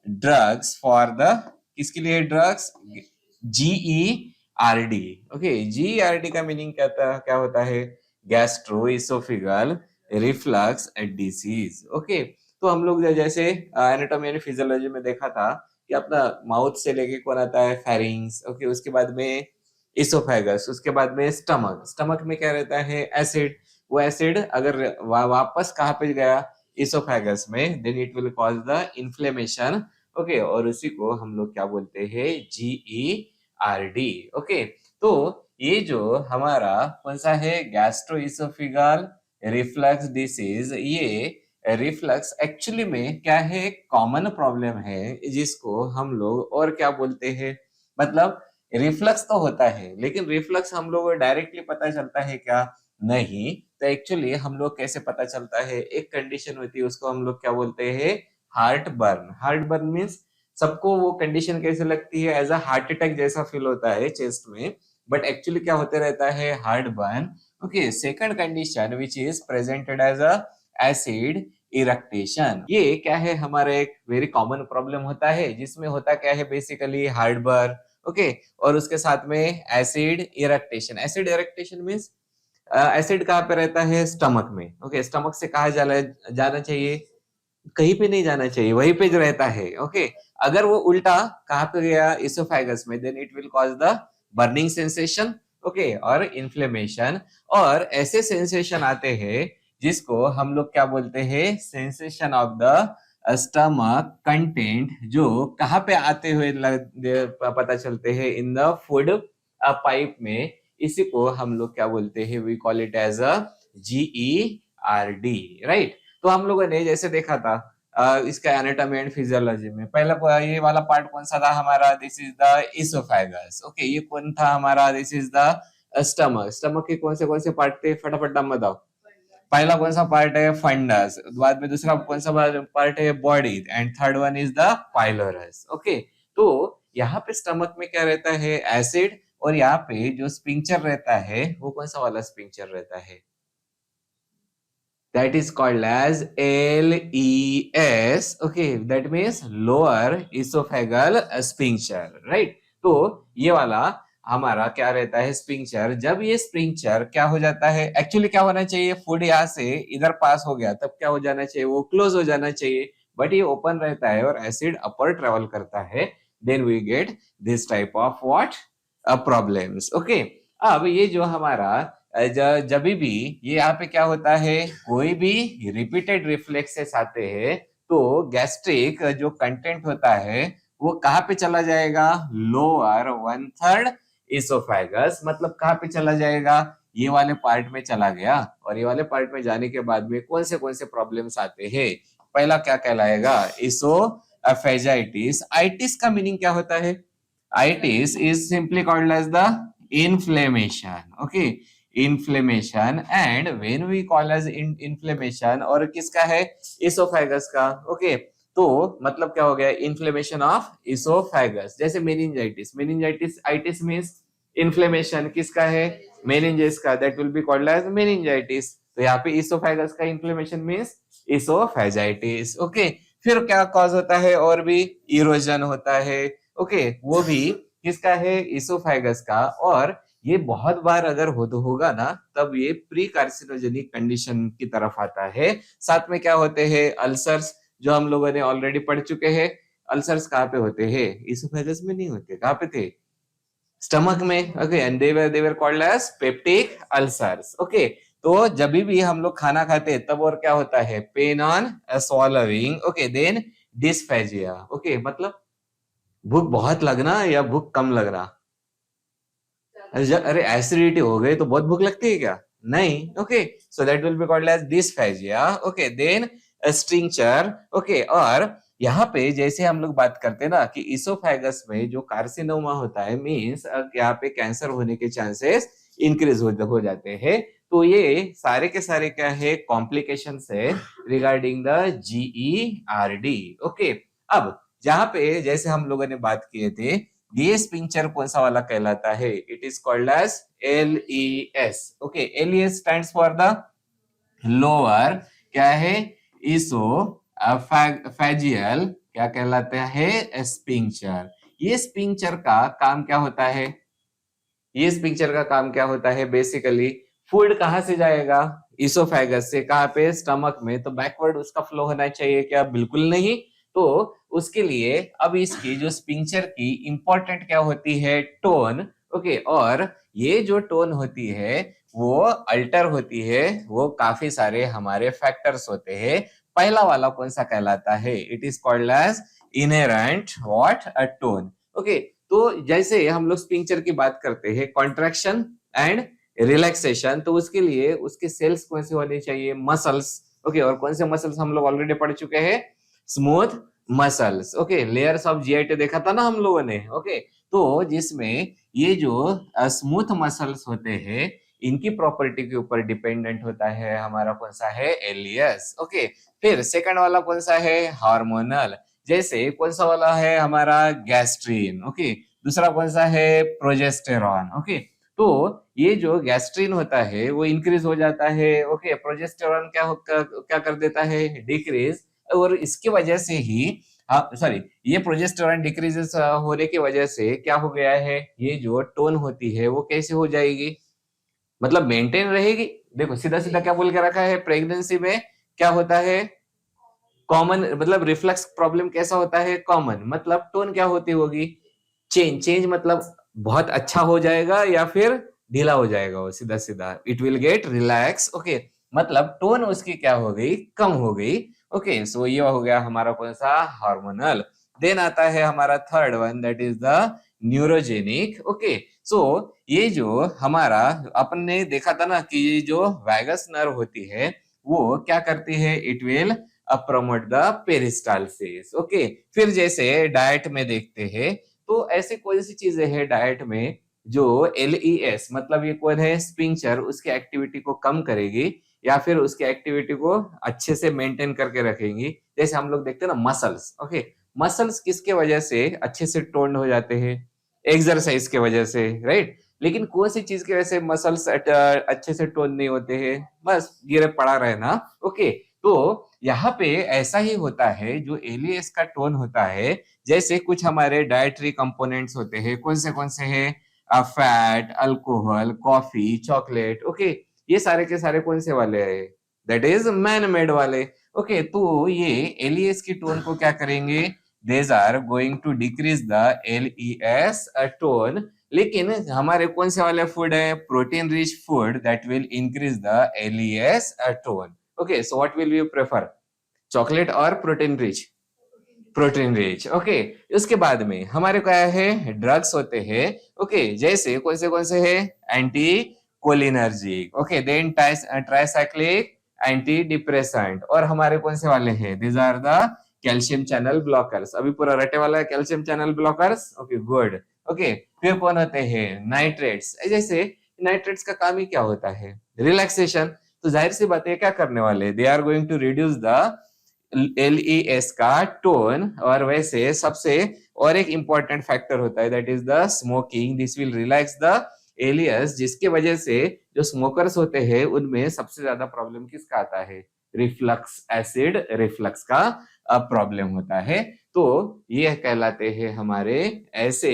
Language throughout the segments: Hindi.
ड्रग्स फॉर द, किसके लिए ड्रग्स, GERD। ओके, GERD का मीनिंग क्या होता है, गैस्ट्रो इसोफिगल रिफ्लक्स डिसीज। ओके, तो हम लोग जैसे एनाटॉमी एंड फिजियोलॉजी में देखा था कि अपना माउथ से लेके कौन आता है, फेरिंग्स। ओके, उसके बाद में इसोफेगस, उसके बाद में स्टमक। स्टमक में क्या रहता है, एसिड। वो एसिड अगर वापस कहाँ पे गया, इसोफेगस में, then it will cause the inflammation. Okay, और उसी को हम लोग क्या बोलते हैं, GERD। ओके, तो ये जो हमारा कौन सा है, गैस्ट्रो इसोफिगल रिफ्लक्स डिसीज, ये रिफ्लक्स एक्चुअली में क्या है, एक कॉमन प्रॉब्लम है जिसको हम लोग और क्या बोलते हैं, मतलब रिफ्लक्स तो होता है, लेकिन रिफ्लक्स हम लोग को डायरेक्टली पता चलता है क्या, नहीं। तो एक्चुअली हम लोग कैसे पता चलता है, एक कंडीशन होती है, उसको हम लोग क्या बोलते हैं, heart burn. Heart burn means सबको वो कंडीशन कैसे लगती है, एज अ हार्ट अटैक जैसा फील होता है चेस्ट में, बट एक्चुअली क्या होते रहता है, heartburn. Okay, second condition which is presented as a acid eructation. ये क्या है, हमारा एक वेरी कॉमन प्रॉब्लम होता है, जिसमें होता क्या है, बेसिकली हार्ट बर्न। ओके, और उसके साथ में एसिड इरेक्टेशन। एसिड इरेक्टेशन मीन्स एसिड कहाँ पे रहता है, स्टमक में। ओके, स्टमक से कहा जाना चाहिए, कहीं पे नहीं जाना चाहिए, वहीं पे जो रहता है। ओके, अगर वो उल्टा कहाँ पे गया, इसोफेगस में, then it will cause the burning sensation. Okay, और इन्फ्लेमेशन। और ऐसे सेंसेशन आते हैं जिसको हम लोग क्या बोलते हैं, sensation of the stomach content, जो कहाँ पे आते हुए पता चलते हैं, इन द फूड पाइप में। इसी को हम लोग क्या बोलते हैं, we call it as a GERD, right. तो हम लोगों ने जैसे देखा था इसका एनाटॉमी एंड फिजियोलॉजी में, पहला ये वाला पार्ट कौन सा था हमारा, this is the oesophagus. Okay, ये कौन था हमारा, this is the stomach. Stomach के कौन से पार्ट थे, फटाफट नाम बताओ। पहला कौन सा पार्ट है, फंडस। बाद में दूसरा कौन सा पार्ट है, body. And third one is the pylorus. Okay, तो यहाँ पे स्टमक में क्या रहता है, एसिड। और यहाँ पे जो स्पिंक्चर रहता है, वो कौन सा वाला स्पिंक्चर रहता है, that is called as LES। okay, that means lower esophageal sphincter, right। तो ये वाला हमारा क्या रहता है, स्पिंक्चर। जब ये स्पिंक्चर क्या हो जाता है, एक्चुअली क्या होना चाहिए, फूड यहाँ से इधर पास हो गया, तब क्या हो जाना चाहिए, वो क्लोज हो जाना चाहिए, बट ये ओपन रहता है और एसिड अपर ट्रेवल करता है, then we get this type of what, problems. Okay, अब ये जो हमारा जब भी ये यहाँ पे क्या होता है, कोई भी रिपीटेड रिफ्लेक्सेस आते हैं, तो गैस्ट्रिक जो कंटेंट होता है वो कहाँ पे चला जाएगा, लोअर वन थर्ड इसोफेगस। मतलब कहाँ पे चला जाएगा, ये वाले पार्ट में चला गया। और ये वाले पार्ट में जाने के बाद में कौन से प्रॉब्लम्स आते हैं, पहला क्या कहलाएगा, इसोफेजाइटिस। आइटिस का मीनिंग क्या होता है, itis is simply called as the inflammation। okay, inflammation। and when we call as inflammation, और किसका है, इसोफेगस का। okay, तो मतलब क्या हो गया, इन्फ्लेमेशन ऑफ इसोफेगस। जैसे meningitis, meningitis itis means inflammation किसका है, मेनिंजेस का, that will be called as meningitis. तो यहाँ पे इसोफेगस का इन्फ्लेमेशन मींस इसोफेजाइटिस। ओके, फिर क्या कॉज होता है, और भी इरोजन होता है। ओके, वो भी किसका है, इसोफेगस का। और ये बहुत बार अगर होगा ना, तब ये प्री कार्सिनोजेनिक कंडीशन की तरफ आता है। साथ में क्या होते हैं, अल्सर्स, जो हम लोगों ने ऑलरेडी पढ़ चुके हैं। अल्सर्स कहाँ पे होते हैं, इसोफेगस में नहीं होते, कहाँ पे थे, स्टमक में। Okay, and they were called as peptic ulcers. Okay, तो जब भी हम लोग खाना खाते हैं तब और क्या होता है, pain on swallowing. Okay, then dysphagia. Okay, मतलब भूख बहुत लगना या भूख कम लगना। अरे एसिडिटी हो गई तो बहुत भूख लगती है क्या, नहीं। Okay, so that will be called as dysphagia. Okay, then stricture. Okay, और यहाँ पे जैसे हम लोग बात करते हैं ना कि इसोफेगस में जो कार्सिनोमा होता है, मींस यहाँ पे कैंसर होने के चांसेस इंक्रीज हो जाते हैं। तो ये सारे के सारे क्या है, कॉम्प्लिकेशन है रिगार्डिंग द GERD। ओके, अब जहां पे जैसे हम लोगों ने बात किए थे, ये स्पिंक्चर कौन सा वाला कहलाता है, it is called as LES। Okay, LES stands for the lower क्या है, इसो फैजियल क्या कहलाता है? स्पिंक्चर। ये स्पिंक्चर का काम क्या होता है? ये स्पिंक्चर का काम क्या होता है? बेसिकली फूड कहाँ से जाएगा? इसोफेगस से। कहाँ पे? स्टमक में। तो बैकवर्ड उसका फ्लो होना चाहिए क्या? बिल्कुल नहीं। तो उसके लिए अब इसकी जो स्पिंक्चर की इंपॉर्टेंट क्या होती है? टोन। ओके, और ये जो टोन होती है वो अल्टर होती है, वो काफी सारे हमारे फैक्टर्स होते हैं। पहला वाला कौन सा कहलाता है? It is called as inherent what? A tone. Okay, तो जैसे हम लोग स्पिंक्चर की बात करते हैं, कॉन्ट्रैक्शन एंड रिलैक्सेशन, तो उसके लिए उसके सेल्स कौन से होने चाहिए? मसल्स। ओके, और कौन से मसल्स हम लोग ऑलरेडी पढ़ चुके हैं? Smooth muscles. Okay, layers of GIT देखा था ना हम लोगों ने। ओके, तो जिसमें ये जो स्मूथ मसल्स होते हैं, इनकी प्रॉपर्टी के ऊपर डिपेंडेंट होता है हमारा कौन सा है? एलियस। ओके, फिर सेकंड वाला कौन सा है? हार्मोनल। जैसे कौन सा वाला है हमारा? गैस्ट्रीन। ओके, दूसरा कौन सा है? प्रोजेस्टेरॉन। ओके, तो ये जो गैस्ट्रीन होता है वो इंक्रीज हो जाता है। ओके, प्रोजेस्टेरॉन क्या कर देता है? डिक्रीज। और इसकी वजह से ही सॉरी, ये प्रोजेस्टेरॉन डिक्रीजेस होने की वजह से क्या हो गया है? ये जो टोन होती है वो कैसे हो जाएगी? मतलब मेंटेन रहेगी। देखो सीधा सीधा क्या बोल के रखा है? प्रेगनेंसी में क्या होता है? कॉमन, मतलब रिफ्लक्स प्रॉब्लम कैसा होता है? कॉमन। मतलब टोन क्या होती होगी? चेंज। चेंज मतलब बहुत अच्छा हो जाएगा या फिर ढीला हो जाएगा? वो सीधा सीधा it will get relax. Okay, मतलब टोन उसकी क्या हो गई? कम हो गई। ओके, सो ये हो गया हमारा कौन सा? हार्मोनल। देन आता है हमारा third one, that is the neurogenic. Okay, so ये जो हमारा अपन ने देखा था ना कि ये जो वैगस नर्व होती है वो क्या करती है? It will promote the peristalsis. Okay, फिर जैसे डाइट में देखते हैं, तो ऐसी कौन सी चीजें हैं डाइट में जो एलईएस, मतलब ये कौन है? स्पिंक्चर, उसकी एक्टिविटी को कम करेगी या फिर उसकी एक्टिविटी को अच्छे से मेंटेन करके रखेंगी? जैसे हम लोग देखते हैं ना मसल्स। ओके, मसल्स किसके वजह से अच्छे से टोन्ड हो जाते हैं? एक्सरसाइज के वजह से, राइट? लेकिन कौन सी चीज की वजह से मसल्स अच्छे से टोन नहीं होते हैं? बस गिरे पड़ा रहना। ओके, तो यहाँ पे ऐसा ही होता है, जो एलियस का टोन होता है, जैसे कुछ हमारे डाइटरी कंपोनेंट्स होते हैं। कौन से हैं? Fat, alcohol, coffee, chocolate. Okay, ये सारे के सारे कौन से वाले हैं? दैट इज मैन मेड वाले। ओके, तो ये एलियस की टोन को क्या करेंगे? These are going to decrease the LES tone. लेकिन हमारे कौन से वाले फूड है? Protein rich food that will increase the LES tone. Okay, so what will you prefer? Chocolate और protein rich? Protein rich. Okay, उसके बाद में हमारे क्या है? ड्रग्स होते हैं। ओके, जैसे कौन से है? Anti cholinergic. Okay, then tricyclic anti depressant. और हमारे कौन से वाले हैं? These are the calcium channel blockers. अभी पूरा रटे वाला है calcium channel blockers. Okay, good. Okay, फिर कौन होते हैं? नाइट्रेट्स। जैसे नाइट्रेट्स का काम ही क्या होता है? रिलैक्सेशन। तो जाहिर सी बात है क्या करने वाले? They are going to reduce the LES का टोन। और वैसे सबसे और एक इंपॉर्टेंट फैक्टर होता है, that is the smoking. This will relax the LES, जिसके वजह से जो स्मोकर्स होते हैं उनमें सबसे ज्यादा प्रॉब्लम किसका आता है? रिफ्लक्स, एसिड रिफ्लक्स का प्रॉब्लम होता है। तो ये कहलाते हैं हमारे ऐसे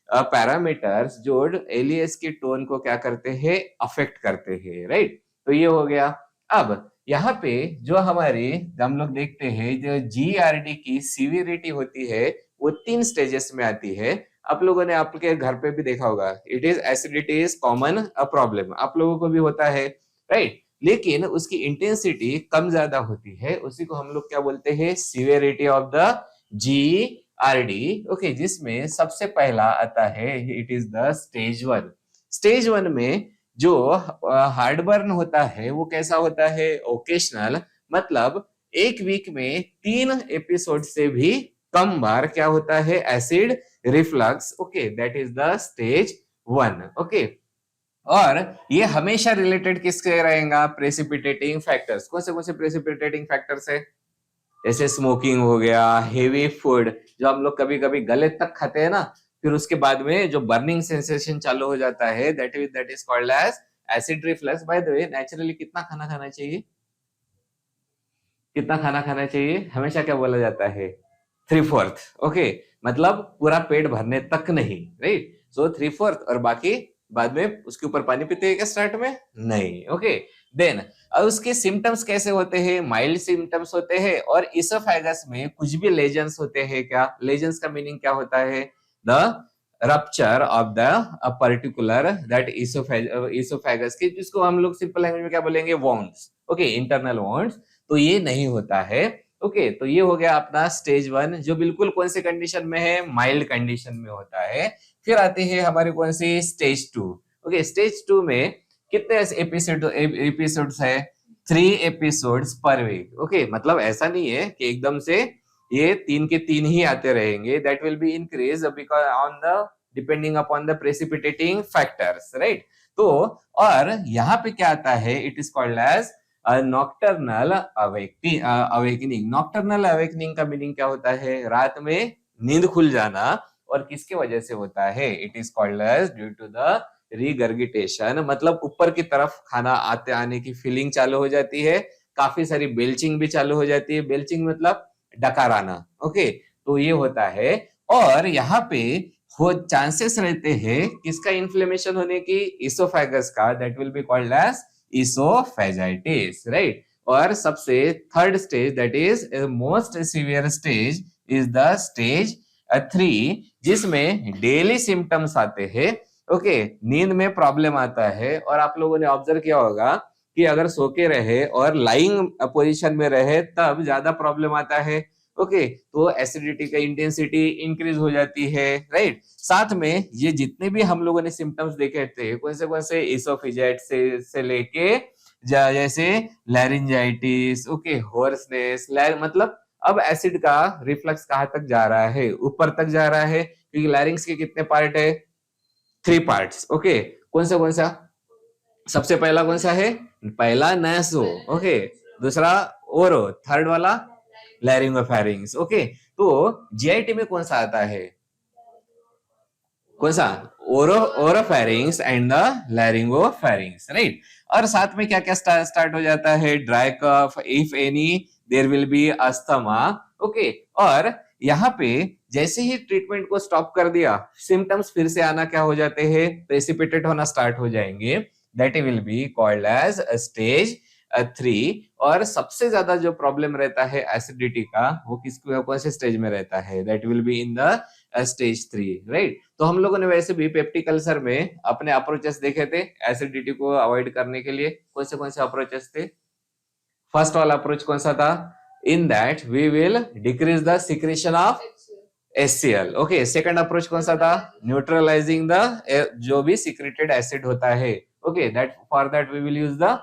पैरामीटर्स जो एलियस की टोन को क्या करते हैं? अफेक्ट करते हैं, राइट? तो ये हो गया। अब यहाँ पे जो हमारे हम लोग देखते हैं, जो जीआरडी की सीवियरिटी होती है वो 3 स्टेजेस में आती है। आप लोगों ने आपके घर पे भी देखा होगा। It is acidity is common a problem, आप लोगों को भी होता है, राइट? लेकिन उसकी इंटेंसिटी कम ज्यादा होती है, उसी को हम लोग क्या बोलते हैं? Severity of the GRD. Okay, जिसमें सबसे पहला आता है, it is the stage 1। Stage 1 में जो हार्टबर्न होता है वो कैसा होता है? ओकेशनल, मतलब एक वीक में 3 एपिसोड से भी कम बार क्या होता है? Acid reflux. Okay, that is the stage 1। Okay, और ये हमेशा रिलेटेड किससे रहेगा? Precipitating factors. कौन से प्रेसिपिटेटिंग फैक्टर्स है? जैसे स्मोकिंग हो गया, हेवी फूड जो हम लोग कभी कभी गले तक खाते हैं ना, फिर उसके बाद में जो बर्निंग सेंसेशन चालू हो जाता है, that is called as acid reflux. By the way, naturally कितना खाना खाना चाहिए? कितना खाना खाना चाहिए? हमेशा क्या बोला जाता है? 3/4, ओके, मतलब पूरा पेट भरने तक नहीं, राइट। सो 3/4 और बाकी बाद में उसके ऊपर पानी पीते हैं क्या स्टार्ट में? नहीं, ओके। देन अब उसके सिम्टम्स कैसे होते हैं? माइल्ड सिम्टम्स होते हैं और इसोफेगस में कुछ भी लेजन्स होते हैं क्या? लेजन्स का मीनिंग क्या होता है? The rupture of the particular that oesophagus की, जिसको हम लोग सिंपल लैंग्वेज में क्या बोलेंगे? Wands, okay, internal wands. तो ये नहीं होता है, ओके। तो ये हो गया अपना स्टेज 1, जो बिल्कुल कौन से कंडीशन में है? माइल्ड कंडीशन में होता है। फिर आती है हमारी कौन सी? Stage 2, okay. स्टेज 2 में कितने एपिसोड्स है? 3 एपिसोड्स पर वीक, ओके। मतलब ऐसा नहीं है कि एकदम से ये 3 के 3 ही आते रहेंगे, that will be increase because on the depending upon the precipitating factors, right. तो और यहाँ पे क्या आता है? It is called as nocturnal awakening. Nocturnal awakening का मीनिंग क्या होता है? रात में नींद खुल जाना। और किसके वजह से होता है? It is called as due to the regurgitation, मतलब ऊपर की तरफ खाना आते आने की फीलिंग चालू हो जाती है। काफी सारी बेल्चिंग भी चालू हो जाती है। बेल्चिंग मतलब डकार आना, ओके। तो ये होता है। और यहाँ पे हो चांसेस रहते हैं किसका? इन्फ्लेमेशन होने की? इसोफेगस का, that will be called as oesophagitis, right. और सबसे third stage, that is most severe stage, is the stage 3, जिसमें डेली सिम्टम्स आते हैं, ओके। नींद में प्रॉब्लम आता है। और आप लोगों ने ऑब्जर्व किया होगा कि अगर सो के रहे और लाइंग पोजीशन में रहे तब ज्यादा प्रॉब्लम आता है, ओके। तो एसिडिटी का इंटेंसिटी इंक्रीज हो जाती है, राइट। साथ में ये जितने भी हम लोगों ने सिम्टम्स देखे थे, कौन से इसोफेजाइट से लेके जैसे लैरिंजाइटिस, ओके, होर्सनेस, मतलब अब एसिड का रिफ्लक्स कहाँ तक जा रहा है? ऊपर तक जा रहा है, क्योंकि लैरिंग्स के कितने पार्ट है? 3 पार्ट्स, ओके। कौन सा? सबसे पहला कौन सा है? पहला नैसो, ओके। दूसरा ओरो, थर्ड वाला लैरिंगोफैरिंग्स, ओके। तो जीआईटी में कौन सा आता है? कौन सा? Oropharynx and the laryngopharynx, right. और साथ में क्या क्या स्टार्ट हो जाता है? Dry cough, if any, there will be asthma, okay. और यहाँ पे जैसे ही ट्रीटमेंट को स्टॉप कर दिया, सिम्टम्स फिर से आना क्या हो जाते हैं? प्रेसिपिटेट होना स्टार्ट हो जाएंगे, that will be called as stage 3। और सबसे ज्यादा जो प्रॉब्लम रहता है एसिडिटी का, वो कौन से स्टेज में रहता है? That will be in the stage 3, right. तो हम लोगों ने वैसे भी पेप्टिक अल्सर में अपने अप्रोचेस देखे थे एसिडिटी को अवॉइड करने के लिए। कौन से अप्रोचेस थे? फर्स्ट वाला अप्रोच कौन सा था? In that we will decrease the secretion of HCl, okay. Second approach कौन सा था? न्यूट्रलाइजिंग द जो भी सिक्रेटेड एसिड होता है, okay, that for that we will use the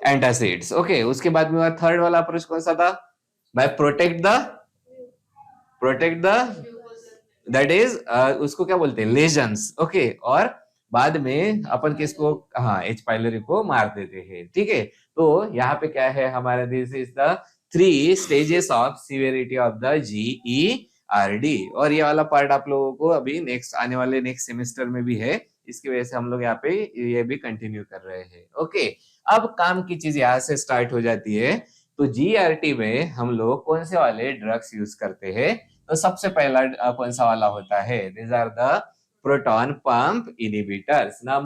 antacids, okay. उसके बाद में थर्ड वाला अप्रोच कौन सा था? By protect the that is उसको क्या बोलते हैं? Lesions, okay. और बाद में अपन किसको? हाँ, H पाइलोरी को मार देते हैं, ठीक है। तो यहाँ पे क्या है हमारा? This is the 3 stages of severity of the GERD। और ये वाला पार्ट आप लोगों को अभी नेक्स्ट आने वाले नेक्स्ट सेमेस्टर में भी है, इसकी वजह से हम लोग यहाँ पे ये भी कंटिन्यू कर रहे हैं, ओके। अब काम की चीज यहाँ से स्टार्ट हो जाती है। तो GERD में हम लोग कौन से वाले ड्रग्स यूज करते हैं? तो सबसे पहला कौन सा वाला होता है? These are the proton pump inhibitors. नाम